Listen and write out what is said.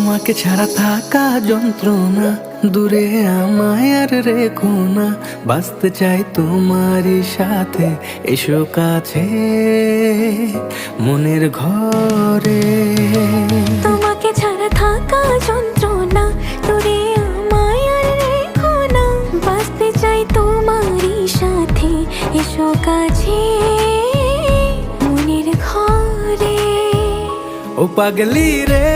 তোমাকে ছাড়া থাকা যন্ত্রণা, দূরে আমায় আর রেখো না। বাঁচতে চাই তোমারই সাথে, এসো কাছে মনের ঘরে। তোমাকে ছাড়া থাকা যন্ত্রণা, দূরে আমায় আর রেখো না। বাঁচতে চাই তোমারই সাথে, এসো কাছে মনের ঘরে। ও পাগলি রে